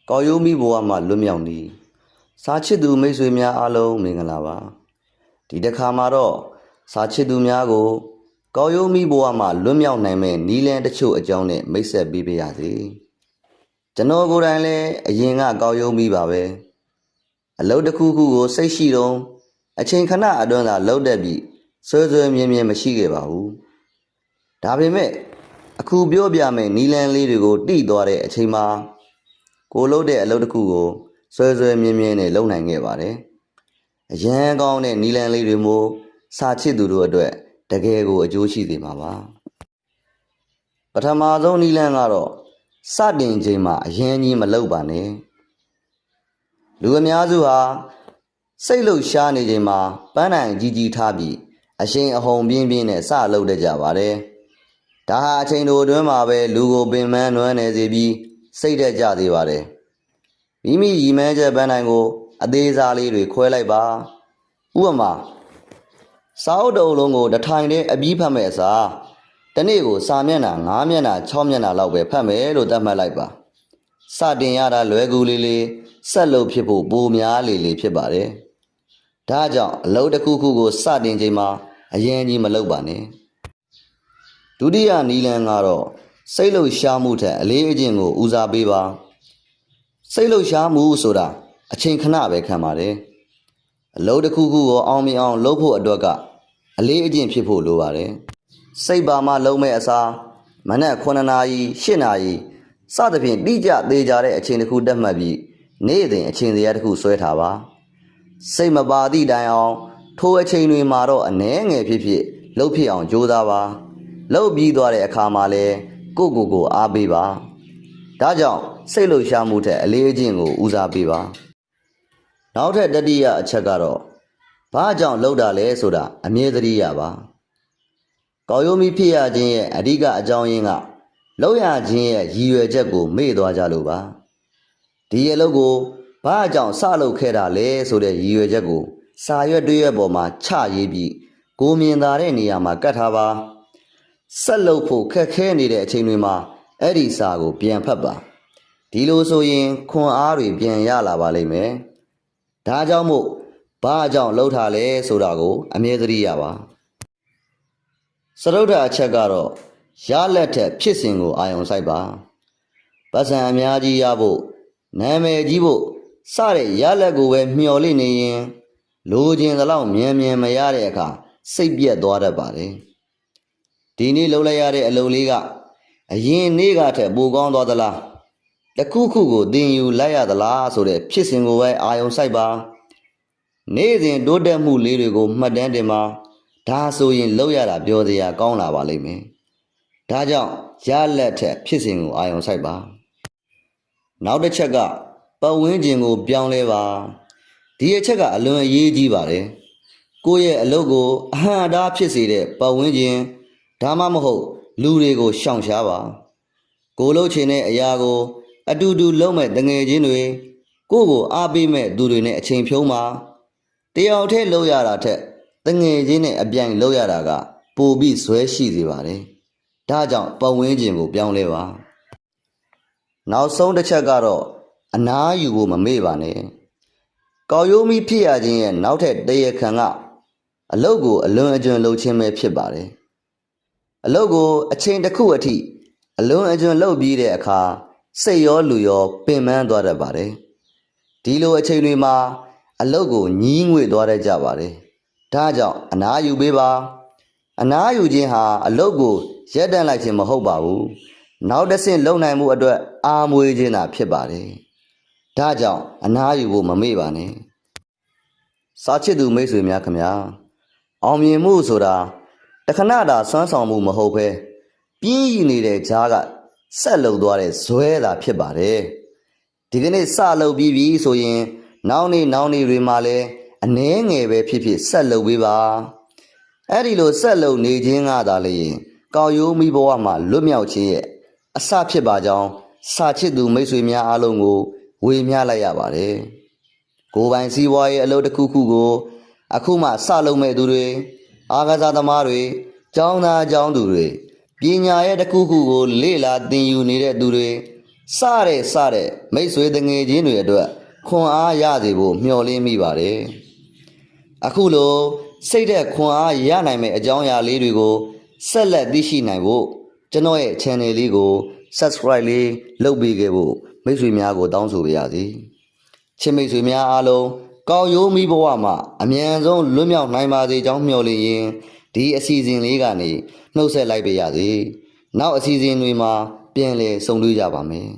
ကောက်ရိုးမိဘဝမှာလွတ်မြောက်နေစားချစ်သူမိတ်ဆွေများအားလုံးမင်္ဂလာပါဒီတစ်ခါမှာတော့စားချစ်သူများကိုကောက်ရိုးမိဘဝမှာလွတ်မြောက်နိုင်မဲ့နီလန်တချို့အကြောင်းနဲ့မိတ်ဆက်ပေးပါရစေကျွန်တော်ကိုယ်တိုင်လည်းအရင်ကကောက်ရိုးမိပါပဲအလုပ်တစ်ခုခုကိုစိတ်ရှိတော့အချိန်ခဏအတွင်းသာလုပ်တတ်ပြီးဆွဲဆွဲမြဲမြဲမရှိခဲ့ပါဘူးဒါပေမဲ့အခုပြောပြမယ်နီလန်လေးတွေကိုတိသွားတဲ့အချိန်မှာကိုလုပ်တဲ့အလုပ်တစ်ခုကိုဆွဲဆွဲမြဲမြဲနဲ့လုပ်နိုင်ခဲ့ပါတယ်အရန်ကောင်းတဲ့နီလန်လေးတွေမျိုးစာချစ်သူတို့အတွက်တကယ်ကိုအကျိုးရှိစေမှာပါပထမဆုံးနီလန်ကတော့စတင်ချိန်မှာအရင်ကြီးမလုပ်ပါနဲ့လူအများစုဟာစိတ်လှုပ်ရှားနေချိန်မှာပန်းတိုင်ကြီးကြီးထားပြီးအရှင်အဟုန်ပြင်းပြင်းနဲ့စလုပ်တတ်ကြပါတယ်ဒါဟာအချိန်တိုအတွင်းမှာပဲလူကိုပင်ပန်းနွမ်းနေစေပြီးစိတ်တက်ကြသေးပါတယ်မိမိရည်မှန်းချက်ပန်းတိုင်ကိုအသေးစားလေးတွေခွဲလိုက်ပါဥပမာစာအုပ်တစ်အုပ်လုံးကိုတစ်ထိုင်တည်းအပြီးဖတ်မဲ့အစားတစ်နေ့ကိုစာမျက်နှာ9မျက်နှာ6မျက်နှာလောက်ပဲဖတ်မယ်လို့သတ်မှတ်လိုက်ပါစတင်ရတာလွယ်ကူလေးလေးဆက်လုပ်ဖြစ်ဖို့ပိုများလေးလေးဖြစ်ပါတယ်ဒါကြောင့်အလုပ်တစ်ခုခုကိုစတင်ချိန်မှာအရင်ကြီးမလုပ်ပါနဲ့ဒုတိယနီလန်ကတော့စိတ်လှုပ်ရှားမှုထက်အလေးအကျင့်ကိုဦးစားပေးပါစိတ်လှုပ်ရှားမှုဆိုတာအချိန်ခဏပဲခံပါတယ်အလုပ်တစ်ခုခုကိုအောင်မြင်အောင်လုပ်ဖို့အတွက်ကအလေးအကျင့်ဖြစ်ဖို့လိုပါတယ်စိတ်ပါမှလုံးမဲ့အစားမနက်9နာရီ10နာရီစသဖြင့်တိကျသေးကြတဲ့အချိန်တစ်ခုတက်မှတ်ပြီးနေ့စဉ်အချိန်စရာတစ်ခုဆွဲထားပါစိတ်မပါသည့်တိုင်အောင်ထိုအချိန်တွေမှာတော့အနည်းငယ်ဖြစ်ဖြစ်လှုပ်ဖြစ်အောင်ကြိုးစားပါလှုပ်ပြီးသွားတဲ့အခါမှာလည်းကိုအားပေးပါဒါကြောင့်စိတ်လှုပ်ရှားမှုထက်အလေးအကျင့်ကိုဦးစားပေးပါနောက်ထပ်တတိယအချက်ကတော့ဘာကြောင့်လှုပ်တာလဲဆိုတာအမြဲတမ်းရပါကောက်ရိုးမိဖြစ်ရခြင်းရဲ့အဓိကအကြောင်းရင်းကလှုပ်ရခြင်းရဲ့ရည်ရွယ်ချက်ကိုမေ့သွားကြလို့ပါဒီအလုပ်ကိုဘာကြောင့်စလုပ်ခဲ့တာလဲဆိုတဲ့ရည်ရွယ်ချက်ကိုစာရွက်တွေးရွက်ပေါ်မှာချရေးပြီးကိုမြင်သာတဲ့နေရာမှာကတ်ထားပါဆက်လုပ်ဖို့ခက်ခဲနေတဲ့အချိန်တွေမှာအဲ့ဒီစာကိုပြန်ဖတ်ပါဒီလိုဆိုရင်ခွန်အားတွေပြန်ရလာပါလိမ့်မယ်ဒါကြောင့်မို့ဘာကြောင့်လှုပ်ထားလဲဆိုတာကိုအမြဲတမ်းရပါစရုဒ္ဓအချက်ကတော့ရလက်ထက်ဖြစ်စဉ်ကိုအာရုံစိုက်ပါပတ်စံအများကြီးရဖို့နာမည်ကြီးဖို့စတဲ့ရလက်ကိုပဲမျှော်လင့်နေရင်လိုချင်သလောက်မြန်မြန်မရတဲ့အခါစိတ်ပြက်သွားတတ်ပါတယ်ဒီနေ့လှုပ်လိုက်ရတဲ့အလုပ်လေးကအရင်နေ့ကထက်ပိုကောင်းသွားသလားတစ်ခုခုကိုသင်ယူလိုက်ရသလားဆိုတဲ့ဖြစ်စဉ်ကိုပဲအာရုံစိုက်ပါနေ့စဉ်တိုးတက်မှုလေးတွေကိုမှတ်တမ်းတင်ပါဒါဆိုရင်လှုပ်ရတာပြောစရာကောင်းလာပါလိမ့်မယ်ဒါကြောင့်ရလက်ထက်ဖြစ်စဉ်ကိုအာရုံစိုက်ပါနောက်တစ်ချက်ကပတ်ဝန်းကျင်ကိုပြောင်းလဲပါဒီအချက်ကအလွန်အရေးကြီးပါတယ်ကိုယ့်ရဲ့အလုပ်ကိုအဟံအတားဖြစ်စေတဲ့ပတ်ဝန်းကျင်ဒါမှမဟုတ်လူတွေကိုရှောင်ရှားပါကိုလှုပ်ချင်တဲ့အရာကိုအတူတူလုပ်မဲ့တငယ်ချင်းတွေကိုအားပေးမဲ့သူတွေနဲ့အချိန်ဖြုံးပါတယောက်တည်းလှုပ်ရတာထက်တငယ်ချင်းနဲ့အပြိုင်လှုပ်ရတာကပိုပြီးဇွဲရှိစေပါတယ်ဒါကြောင့်ပတ်ဝန်းကျင်ကိုပြောင်းလဲပါနောက်ဆုံးတစ်ချက်ကတော့အနားယူဖို့မမေ့ပါနဲ့ကောက်ရိုးမိဖြစ်ရခြင်းရဲ့နောက်ထပ်တရားခံကအလုပ်ကိုအလွန်အကျွံလုပ်ခြင်းပဲဖြစ်ပါတယ်အလုပ်ကိုအချိန်တစ်ခုအထိအလွန်အကျွံလုပ်ပြီးတဲ့အခါစိတ်ရောလူရောပင်ပန်းသွားတတ်ပါတယ်ဒီလိုအချိန်တွေမှာအလုပ်ကိုညှီးငွေ့သွားတတ်ကြပါတယ်ဒါကြောင့်အနားယူပေးပါအနားယူခြင်းဟာအလုပ်ကိုရပ်တန့်လိုက်ခြင်းမဟုတ်ပါဘူးနောက်တစ်ဆင့်လုပ်နိုင်မှုအတွက်အားမွေးခြင်းသာဖြစ်ပါတယ်ဒါကြောင့်အနားယူဖို့မမေ့ပါနဲ့စာချစ်သူမိတ်ဆွေများခင်ဗျာအောင်မြင်မှုဆိုတာတခဏတာစွမ်းဆောင်မှုမဟုတ်ဘဲပြင်းရည်နေတဲ့ကြားကဆက်လုပ်သွားတဲ့ဇွဲတာဖြစ်ပါတယ်ဒီကနေ့စလုပ်ပြီးပြီဆိုရင်နောက်နေ့တွေမှာလည်းအနည်းငယ်ပဲဖြစ်ဖြစ်ဆက်လုပ်ပေးပါအဲ့ဒီလိုဆက်လုပ်နေခြင်းကသာလေကောက်ရိုးမိဘဝမှာလွတ်မြောက်ခြင်းရဲ့အစဖြစ်ပါကြောင်းစာချစ်သူမိတ်ဆွေများအားလုံးကိုဝေမျှလိုက်ရပါတယ်ကိုယ်ပိုင်စီးပွားရေးအလုပ်တစ်ခုခုကိုအခုမှစလုပ်မဲ့သူတွေအားကစားသမားတွေကျောင်းသားကျောင်းသူတွေပညာရဲ့တစ်ခုခုကိုလေ့လာသင်ယူနေတဲ့သူတွေ စတဲ့မိတ်ဆွေတငယ်ချင်းတွေအတွက်ခွန်အားရစေဖို့မျှော်လင့်မိပါတယ်အခုလိုစိတ်သက်ခွန်အားရနိုင်မယ့်အကြောင်းအရာလေးတွေကိုဆက်လက်သိရှိနိုင်ဖို့ကျွန်တော်ရဲ့ channel လေးကို subscribe လေးလုပ်ပေးခဲ့ဖို့မိတ်ဆွေများကိုတောင်းဆိုပါရစေချစ်မိတ်ဆွေများအားလုံးကောင်းရိုးမိဘဝမှာအမြန်ဆုံးလွတ်မြောက်နိုင်ပါစေကြောင်းမျှော်လင့်ရင်းဒီအစီအစဉ်လေးကနေနှုတ်ဆက်လိုက်ပါရစေနောက်အစီအစဉ်တွေမှာပြန်လည်ဆုံတွေ့ကြပါမယ်